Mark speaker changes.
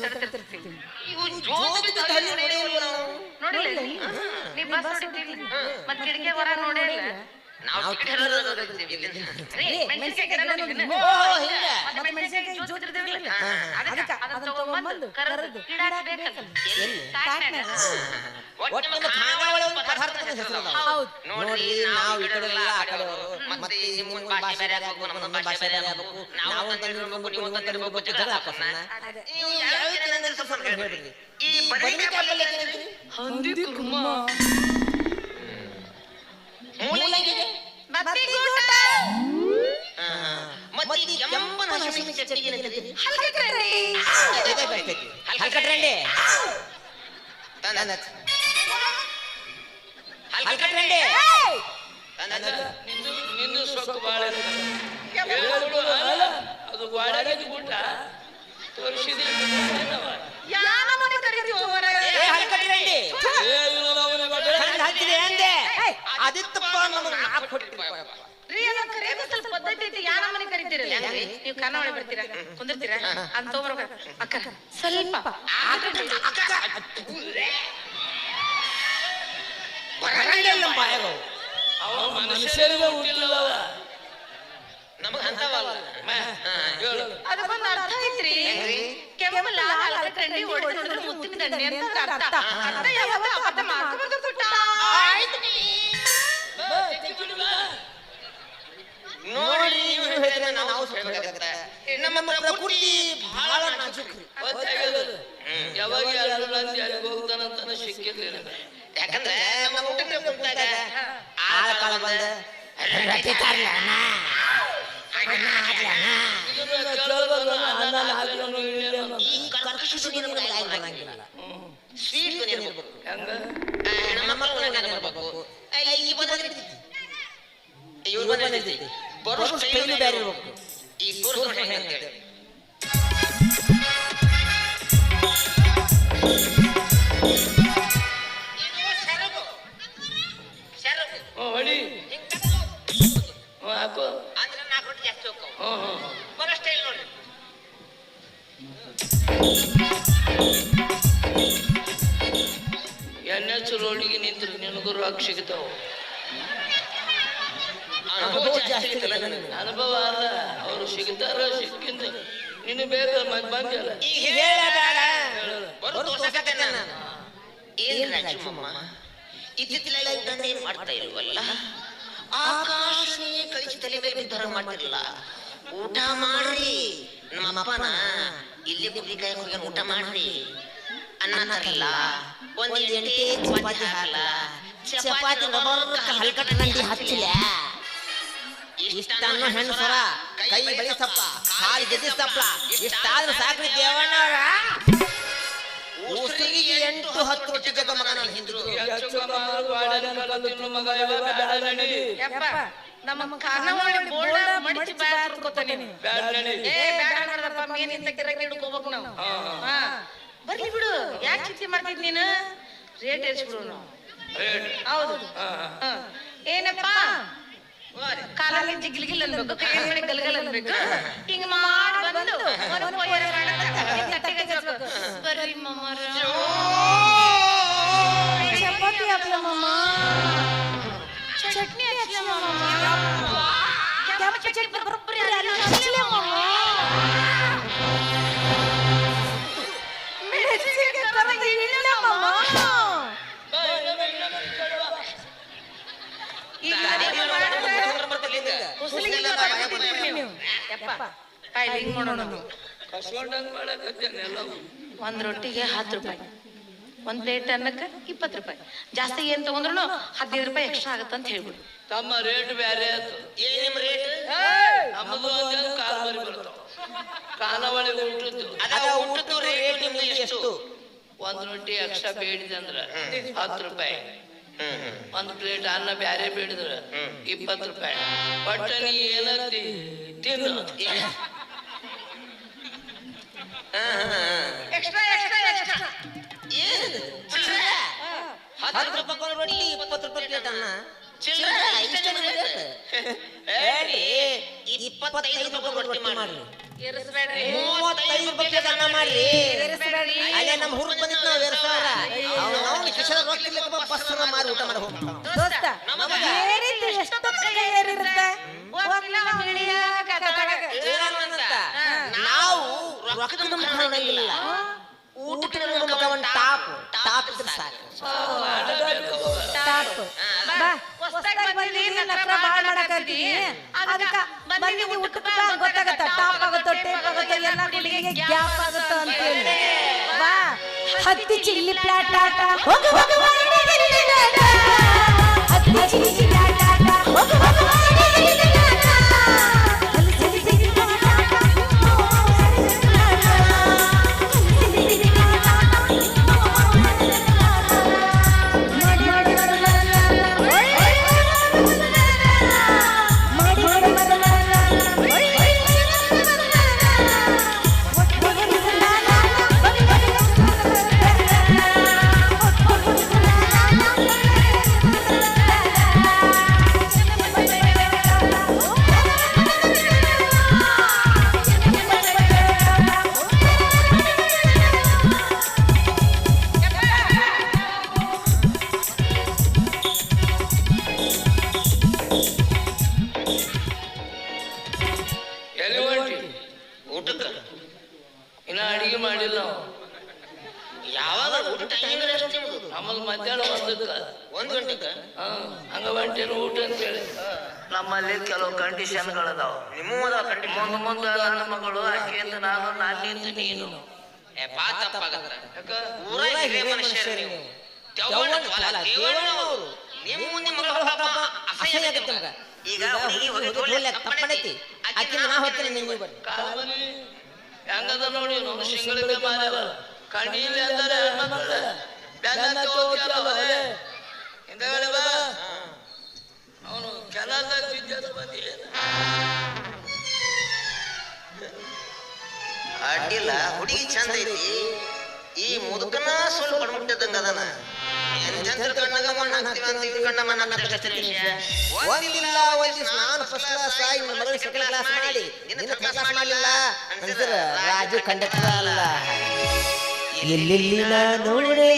Speaker 1: ತರ್ತಿರ್ತೀವಿ.
Speaker 2: ಇವು ಜೋತ್ ಹಲ್ಲಿ ನೋಡಿಲ್ಲ ನೀ ಬಸ್ ಹೊಡಿತೀವಿ ಮತ್ತೆ ಕಿಟಕಿ ಹೊರ ನೋಡಿಲ್ಲ ನಾವು ಟಿಕೆಟ್ ಮೆಣಸಿನಕಾಯಿ ಗಿಡ ನೋಡಿದ್ದೀನಿ. ಮತ್ತೆ ಮೆಣಸಿನಕಾಯಿ ಜೋತ್ ಇರ್ತೀವಿಲ್ಲ ಅದಕ್ಕೆ ಅದನ್ನ ತಗೊಂಡ್ಬಂದು ಕರೆದು ಗಿಡ ಹಾಕ್ಬೇಕಲ್ಲ
Speaker 3: ಒಟ್ಟು ಖಾನಾವಳಿ ಒಂದು ಪದಾರ್ಥದ ಹೆಸರು ಅದಾವ. ನೋಡ್ರಿ ನಾವು ಈ ಕಡೆ ಎಲ್ಲ ಆ ಕಡೆಯವರು ಮತ್ತೆ ನಿಮ್ಗೊಂದು ಭಾಷೆ ಬೇರೆ ಆಗಬೇಕು ನಮ್ಮೊಂದು ಭಾಷೆ ಬೇರೆ ಆಗಬೇಕು ನಾವು ಅಂತ ಇರಬೇಕು ನೀವು ಅಂತ ಇರಬೇಕು ಜಗಳ ಹಾಕೋಣ. ನೀವು ಯಾವ ರೀತಿ ಸ್ವಲ್ಪ ಹೇಳ್ಬಿಡ್ರಿ. ಈ ಬದನೆಕಾಯಿ ಪಲ್ಯ ಏನಂತೀರಿ?
Speaker 1: ಹಂದಿ ಕುರ್ಮ
Speaker 3: ಮೂಲಂಗಿ
Speaker 2: ಬತ್ತಿಗೂಟ ಮತ್ತೆ ಈ ಕೆಂಪನ ಹಸಿಮೆಣಸಿನ ಚಟ್ನಿ ಏನಂತೀರಿ?
Speaker 1: ಹಲ್ಕಟ್ರಂಡಿ
Speaker 3: ಇದೇ ಬರ್ತೈತಿ. ಹಲ್ಕಟ್ರಂಡಿ ಹಲ್ಕಟ್ರಂಡಿ
Speaker 4: ನಿನ್ನ ಸೊಕ್ಕು ಬಾಳ ಅದು ಗಾಡಿಗೆ ಊಟ ತೋರಿಸಿದ
Speaker 1: ಯಾನಮನೆ ಕರಿತೀವೋ
Speaker 3: ಏ ಹಲ್ಕಟ್ರಂಡಿ ಹಚ್ಚಿದೆ ಅಂದೆ ಅದಿತ್ತಪ್ಪ ನಮಗೆ ನಾಲ್ಕು ಕೊಟ್ಟಿಪ್ಪ.
Speaker 2: ರೀ ಅದನ್ನ ಕರೆಯೋದು ಸ್ವಲ್ಪ ಪದ್ಧತಿ ಐತಿ. ಯಾನಮನೆ ಕರಿತೀರಲ್ಲ ನೀವು ಕನ್ನಡ ಬರ್ತೀರಾ ಕುಂದಿರ್ತೀರಾ ಅಂತ ತಗೊಂಡ್ಬರ್ಬೇಕು. ಅಕ್ಕ ಸ್ವಲ್ಪ
Speaker 4: ಅವ ಮನುಷ್ಯರಿಗೆ ಹುಟ್ಟಿಲ್ಲವ
Speaker 2: ನಮಗ ಅಂತವಲ್ಲ ಅದಕ್ಕೊಂದು ಅರ್ಥ ಐತ್ರಿ. ಕೆಮ್ಮಲ ಹಲ್ಕಟ್ರಂಡಿ ಹೊಡೆದು ನೋಡಿದ್ರೆ ಮುತ್ತಿನ ದಂಡೆ ಅಂತ ಅರ್ಥ. ಅರ್ಥ ಯಾವಾಗ ಅಬದ್ಧ ಮಾಡ್ಕೋಬಾರ್ದು ತುಟ್ಟ.
Speaker 3: ನೋಡ್ರಿ ನೀವು ಹೇಳಿದ್ರೆ ನಾವು ಸುಖವಾಗುತ್ತೆ. ನಮ್ಮ ಪ್ರಕೃತಿ ಬಹಳ ನಾಜೂಕ್ರಿ.
Speaker 4: ಯಾವಾಗ ಯಾರು ಅಲ್ಲಿ ಹೋಗ್ತಾನಂತ ಸಿಕ್ಕಿರ್ಲಿಲ್ಲ.
Speaker 2: ಯಾಕಂದ್ರೆ ನಮ್ಮ ಊಟಕ್ಕೆ ಕುಂತಾಗ
Speaker 3: ಆಳ ಕಾಲ ಬಂದ ರೊಟ್ಟಿ ತರ್ಲಣ್ಣ ಈ ಕರ್ಕಶಿಗೆ ನಮ್ಗೆ ಆಗಿ ಬರಂಗಿಲ್ಲ. ಸ್ವೀಟ್ ಇರ್ಬೇಕು ನಮ್ಮ ಮಕ್ಕಳು ಇರ್ಬೇಕು. ಈ ಬಂದಿರ್ತೈತಿ ಇವ್ರು ಬಂದಿರ್ತೈತಿ ಬರೋ ಸ್ಟೈಲು ಬೇರೆ ಇರ್ಬೇಕು. ಈ ಸೋರ್ಸ್ ಹೆಂಗೆ
Speaker 4: ಹೊಡಿ ಹಾಕು
Speaker 2: ಅಂದ್ರೆ 4 ರೊಟ್ಟಿ ಜಾಸ್ತಿ ಹೋಗ್ತಾವ. ಬರೋ ಸ್ಟೈಲ್ ನೋಡಿ.
Speaker 4: ಎಣ್ಣೆ ರೋಡಿಗೆ ನಿಂತ್ರೆ ನಿನಗೂ ರಾಕ್ ಸಿಗ್ತಾವ.
Speaker 3: ಅನುಭವ ಜಾಸ್ತಿ ಐತಲ್ಲ ನನಗೆ.
Speaker 4: ಅನುಭವ ಅಲ್ಲ ಅವ್ರು ಸಿಗ್ತಾರ ಸಿಕ್ಕಿಂದ ನಿನ್ನ ಬೇಗ ಬಂದಿಲ್ಲ
Speaker 2: ಈಗ ಹೇಳಬೇಡ ಬರೋ ತೋರ್ಸಕತ್ತೇನೆ ನಾನು. ಏನ್ ರಾಜಮ್ಮ ಇತ್ತಿತ್ತಲಾಗಿ ಊಟನೇ ಮಾಡ್ತಾ ಇಲ್ವಲ್ಲ. ಆಕಾಶನೇ ಕಳಿಸಿ ತಲೆ ಮೇಲೆ ಬಿದ್ದ ಮಾಡ್ತಿರ್ಲಿಲ್ಲ. ಊಟ ಮಾಡ್ರಿ ನಮ್ಮಪ್ಪನ ಇಲ್ಲಿ ಕುರಿಕಾಯಿ ಹೋಗಿ ಊಟ ಮಾಡ್ರಿ ಅನ್ನ ತರಲ್ಲ ಒಂದ್ ಎಂಟೇ ಚಪಾತಿ ಹಾಕಲ್ಲ ಚಪಾತಿ
Speaker 3: ಹಲ್ಕಟ್ರಂಡಿ ಹಚ್ಚಿಲ್ಲ ಇಷ್ಟನ್ನು ಹೆಣ್ಣು ಸ್ವರ ಕೈ ಬಳಿ ಸಪ್ಪ ಕಾಲು ಗೆದ್ದಿ ಸಪ್ಲ ಇಷ್ಟಾದ್ರೂ ಸಾಕ್ರಿ ದೇವಣ್ಣವರ. ಉಸಿರಿಗೆ 8-10 ರೊಟ್ಟಿ ಜಗ ಮಗ ನಾನು ಹಿಂದ್ರು.
Speaker 2: ಯಪ್ಪ ನಮ್ಮ ಖಾನಾವಳಿ ಬೋರ್ಡ ಮಡಿಚಿ ಬ್ಯಾಡ ಹಾಕೋತಾನೆ ನೀನು. ಏ ಬ್ಯಾಡ ನೋಡದಪ್ಪ ಮೀನ್ ಇಂತ ಗಿರಾಕಿ ಹಿಡ್ಕೋಬೇಕು ನಾವು. ಹಾ ಬರ್ಲಿ ಬಿಡು ಯಾಕೆ ಚಿಂತೆ ಮಾಡ್ತಿದ್ ನೀನು. ರೇಟ್ ಏರಿಸ್ಬಿಡು ನಾವು. ಹೌದು ಏನಪ್ಪ ಕಾಲಲ್ಲಿ ಜಿಗಿಲ್ಗಿಲ್ ಅನ್ಬೇಕು ಕೈ ಕಡೆ ಗಲ್ಗಲ್ ಅನ್ಬೇಕು. ಹಿಂಗ ಮಾಡಿ ಬಂದು ಬರ್ರಿ ಮಮ್ಮರ ಚಪಾತಿ ಹಾಕ್ಲ ಮಮ್ಮ ಚಟ್ನಿ ಹಾಕ್ಲ ಮಮ್ಮ ಕೆಂಪು ಚಟ್ನಿ ಬರೋಬ್ಬರಿ ಹಾಕ್ಲ ಮಮ್ಮ ಮೆಣಸಿನಕಾಯಿ ಕರದ ಇಲ್ಲ ಮಮ್ಮ. ಈಗ ಒಂದ್ ರೊಟ್ಟಿಗೆ 10 ರೂಪಾಯಿ, ಒಂದ್ ಪ್ಲೇಟ್ ಅನ್ನಕ್ಕೆ 20 ರೂಪಾಯಿ. ಜಾಸ್ತಿ ಏನ್ ತಗೊಂಡ್ರು 15 ರೂಪಾಯಿ ಎಕ್ಸ್ಟ್ರಾ ಆಗತ್ತಂತ ಹೇಳ್ಬಿಡು.
Speaker 4: ತಮ್ಮ ರೇಟ್ ಬೇರೆ
Speaker 2: ಏನ್ ರೇಟ್
Speaker 4: ನಮ್ಮದು ಖಾನಾವಳಿ
Speaker 3: ಊಟದ್ದು ರೇಟ್ ಎಷ್ಟು?
Speaker 4: ಒಂದ್ ರೊಟ್ಟಿ ಎಕ್ಸ್ಟ್ರಾ ಬೇಡಿದಂದ್ರ 10 ರೂಪಾಯಿ. ಒಂದ್ ಪ್ಲೇಟ್ ಅನ್ನ ಬ್ಯಾರೆ ಬೇಡಿದ್ರ 20 ರೂಪಾಯಿ. ಬಟ್ ನೀ ಏನಂತಿ ತಿನ್ನು
Speaker 2: ಎಕ್ಸ್ಟ್ರಾ ಎಕ್ಸ್ಟ್ರಾ ಎಕ್ಸ್ಟ್ರಾ
Speaker 3: ಏನು 10 ರೂಪಾಯಿ ರೊಟ್ಟಿ 20 ರೂಪಾಯಿ ಪ್ಲೇಟ್ ಅನ್ನ ಚಿಲ್ಲರೆ ಇಷ್ಟ ಹೇಳಿ 25 ರೂಪಾಯಿ ರೊಟ್ಟಿ ಮಾಡ್ರಿ,
Speaker 2: 35
Speaker 3: ರೂಪಾಯಿ ಅನ್ನ ಮಾಡ್ರಿ. ನಮ್ಮ ಹುಡುಗ ಬಂದಿತ್ತು ನಾವು ಏರ್ಸಾವ್ರ ಅವ್ನು ಕಿಶನ ರೊಕ್ಕ ಇಲ್ಲಕ್ಕ ಬಸ್ಸರ ಮಾರಿ ಊಟ ಮಾಡಿ ಹೋಗ್ತಾವ
Speaker 5: ದೋಸ್ತ ಏರಿದ್ದು ಎಷ್ಟೊತ್ತಿಗೆ ಏರಿರುತ್ತೆ
Speaker 2: ಹೋಗ್ಲಿಲ್ಲ ಇಳಿಯಾಕ ತಳಗ.
Speaker 3: ಏನಂತ ನಾವು ರೊಕ್ಕದ ಮುಖ ನೋಡಂಗಿಲ್ಲ ಊಟದ ಮುಖ ಒಂದು ಟಾಪ್ ಇದ್ರೆ ಸಾಕು
Speaker 5: ಟಾಪ್ ಬಾ ಹೊಸ್ದಾಗಿ ಬಂದಿದ್ದೀನಿ ನಕ್ರ ಬಾಳ ಮಾಡಕತ್ತೀನಿ ಅದಕ್ಕ ಬಂದಿದ್ದೀನಿ ಊಟಕ್ಕೆ ಬಾ ಗೊತ್ತಾಗತ್ತ ಟಾಪ್ ಆಗುತ್ತೋ ಟೇಪ್ ಆಗುತ್ತೋ ಎಲ್ಲ ಕುಡಿಗೆ ಗ್ಯಾಪ್ ಆಗುತ್ತೋ ಅಂತೇಳಿ ಬಾ ಹತ್ತಿ ಚಿಲ್ಲಿ ಪ್ಲಾಟ್ ಆಟ ಹೋಗು ಹೋಗು ಹತ್ತಿ ಚಿಲ್ಲಿ ಪ್ಲಾಟ್ ಆಟ ಹೋಗು ಹೋಗು
Speaker 4: ಎಲ್ಲಿ ಹೊಂಟಿ
Speaker 3: ಊಟಕ್ಕೆ
Speaker 4: ಇನ್ನ ಅಡಿಗೆ ಮಾಡಿಲ್ಲ ನಾವು
Speaker 3: ಯಾವಾಗ ಊಟ ಟೈಮಿಂಗ್ ಎಷ್ಟು ನಿಮ್ದು
Speaker 4: ನಮ್ಮದು ಮಧ್ಯಾಹ್ನ 1
Speaker 3: ಗಂಟೆಗೆ
Speaker 4: ಹಂಗ ಹೊಂಟೇನು ಊಟ ಅಂತ ಹೇಳಿ ನಮ್ಮಲ್ಲಿ ಕೆಲವು ಕಂಡೀಷನ್ಗಳದಾವ
Speaker 3: ನಿಮ್ಮ
Speaker 4: ಮುಂದೆ ಮುಂದೆ ನನ್ನ ಮಗಳು ಆಕೆಯಿಂದ ನಾನು ನಾನಿಂದ ನೀನು
Speaker 3: ಪಾತಪ್ಪಾಗತ್ರ
Speaker 4: ಯಾಕ
Speaker 3: ಊರಾಗ ಹಿರಿಯ ಮನುಷ್ಯರು ನೀವು ದೇವಣ್ಣವರು ನಿಮ್ಮ ಮುಂದೆ ಮಗಳು ಹೋಗಪ್ಪ ಅಸಹ್ಯ ಆಗತ್ತೆ ಮಗ ಈಗ ಹುಡುಗಿ ತಪ್ಪಣೈತಿ ಆಕಿಂದ ನಾ ಹೋಗ್ತೀನಿ ನಿಂಗೆ ಬರ್ರಿ
Speaker 4: ಕಾಲದಲ್ಲಿ ಹೆಂಗದ ನೋಡಿ ನಮ್ಮ ಸಿಂಗಳಿಗೆ ಮಾರ್ಯಾರ ಕಣ್ಣೀಲಿ ಅಂತಾರೆ ಹೆಣ್ಮಕ್ಳು ಬೆನ್ನ ತೋತಿಯಲ್ಲ ಹಿಂದಗಡೆ ಬಾ ಅವನು ಕೆಲಸದಾಗ ಬಿದ್ದ ಬಂದಿ
Speaker 3: ಅಡ್ಡಿಲ್ಲ ಹುಡುಗಿ ಚಂದ ಐತಿ ಈ ಮುದುಕನ ಸುಳ್ಳು ಪಡ್ಬಿಟ್ಟಿದ್ದಂಗ ಅದನ ಎಂಜಂತ್ರ ಕಣ್ಣಾಗ ಮಣ್ಣ ಹಾಕ್ತೀವಿ ಅಂತ ಇವ್ ಕಣ್ಣ ಮಣ್ಣ ಒಂದಿಲ್ಲ ಒಂದಿವ್ಸ ನಾನು ಫಸ್ಟ್ ಕ್ಲಾಸ್ ಆಗಿ ನನ್ನ ಮಗಳಿಗೆ ಸೆಕೆಂಡ್ ಕ್ಲಾಸ್ ಮಾಡಿ ನಿನ್ನ ಥರ್ಡ್ ಕ್ಲಾಸ್ ಮಾಡಲಿಲ್ಲ ಅಂತೀರ ರಾಜು ಕಂಡಕ್ಟರ್ ಅಲ್ಲ ಎಲ್ಲೆಲ್ಲಿ ನಾ ನೋಡಲಿ